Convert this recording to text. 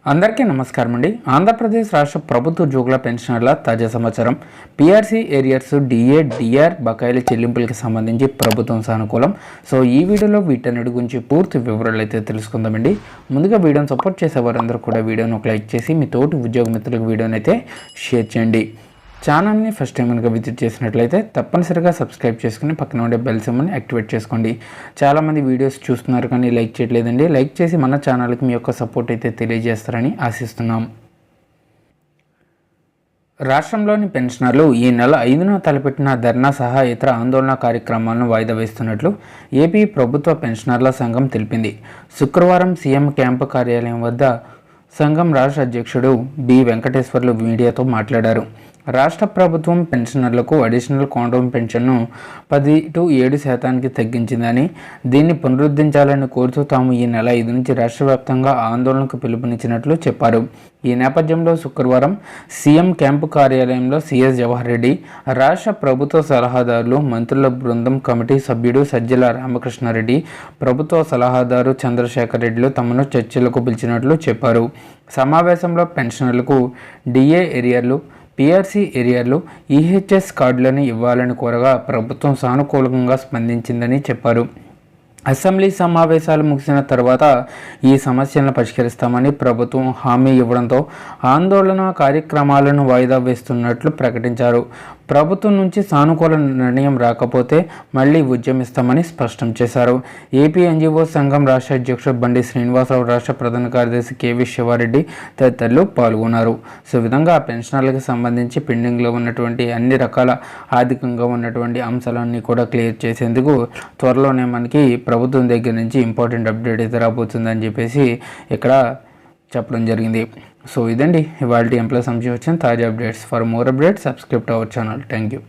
అందరికీ నమస్కారం అండి. ఆంధ్రప్రదేశ్ రాష్ట్ర ప్రభుత్వ ఉద్యోగుల పెన్షనర్ల తాజా సమాచారం. పీఆర్సీ ఏరియర్స్ డిఏ డిఆర్ బకాయిల చెల్లింపులకి సంబంధించి ప్రభుత్వం సానుకూలం. సో ఈ వీడియోలో వీటన్నిటి గురించి పూర్తి వివరాలు అయితే తెలుసుకుందామండి. ముందుగా వీడియోని సపోర్ట్ చేసే వారందరూ కూడా వీడియోని ఒక లైక్ చేసి మీ తోటి ఉద్యోగ మిత్రులకు వీడియోని అయితే షేర్ చేయండి. ఛానల్ని ఫస్ట్ టైం కనుక విజిట్ చేసినట్లయితే తప్పనిసరిగా సబ్స్క్రైబ్ చేసుకుని పక్కన ఉండే బెల్ సింబల్ని యాక్టివేట్ చేసుకోండి. చాలామంది వీడియోస్ చూస్తున్నారు కానీ లైక్ చేయట్లేదండి. లైక్ చేసి మన ఛానల్కి మీ యొక్క సపోర్ట్ అయితే తెలియజేస్తారని ఆశిస్తున్నాం. రాష్ట్రంలోని పెన్షనర్లు ఈ నెల 5న తలపెట్టిన ధర్నా సహా ఇతర ఆందోళన కార్యక్రమాలను వాయిదా వేస్తున్నట్లు ఏపీ ప్రభుత్వ పెన్షనర్ల సంఘం తెలిపింది. శుక్రవారం సీఎం క్యాంపు కార్యాలయం వద్ద సంఘం రాష్ట్ర అధ్యక్షుడు బి వెంకటేశ్వర్లు మీడియాతో మాట్లాడారు. రాష్ట్ర ప్రభుత్వం పెన్షనర్లకు అడిషనల్ కాండోమ్ పెన్షన్ను 10 to 7% తగ్గించిందని, దీన్ని పునరుద్ధరించాలని కోరుతూ తాము ఈ నెల 5 నుంచి రాష్ట్ర వ్యాప్తంగా ఆందోళనకు పిలుపునిచ్చినట్లు చెప్పారు. ఈ నేపథ్యంలో శుక్రవారం సీఎం క్యాంపు కార్యాలయంలో సీఎస్ జవహర్ రెడ్డి, రాష్ట్ర ప్రభుత్వ సలహాదారులు, మంత్రుల బృందం కమిటీ సభ్యుడు సజ్జల రామకృష్ణారెడ్డి, ప్రభుత్వ సలహాదారు చంద్రశేఖర్ రెడ్డిలు తమను చర్చలకు పిలిచినట్లు చెప్పారు. సమావేశంలో పెన్షనర్లకు డిఏ ఏరియర్లు, పీఆర్సీ ఏరియాలో ఈహెచ్ఎస్ కార్డులను ఇవ్వాలని కోరగా ప్రభుత్వం సానుకూలంగా స్పందించిందని చెప్పారు. అసెంబ్లీ సమావేశాలు ముగిసిన తర్వాత ఈ సమస్యలను పరిష్కరిస్తామని ప్రభుత్వం హామీ ఇవ్వడంతో ఆందోళన కార్యక్రమాలను వాయిదా వేస్తున్నట్లు ప్రకటించారు. ప్రభుత్వం నుంచి సానుకూల నిర్ణయం రాకపోతే మళ్లీ ఉద్యమిస్తామని స్పష్టం చేశారు. ఏపీ ఎన్జీఓ సంఘం రాష్ట్ర అధ్యక్షుడు బండి శ్రీనివాసరావు, రాష్ట్ర ప్రధాన కార్యదర్శి కేవీ శివారెడ్డి తదితరులు పాల్గొన్నారు. సో విధంగా పెన్షనర్లకు సంబంధించి పెండింగ్లో ఉన్నటువంటి అన్ని రకాల ఆర్థికంగా ఉన్నటువంటి అంశాలన్నీ కూడా క్లియర్ చేసేందుకు త్వరలోనే మనకి ప్రభుత్వం దగ్గర నుంచి ఇంపార్టెంట్ అప్డేట్ అయితే రాబోతుందని చెప్పేసి ఇక్కడ చెప్పడం జరిగింది. సో ఇదండి ఇవాళ ఎంప్లాయ్ సంబంధించి వచ్చిన తాజా updates. For more updates subscribe to our channel. Thank you.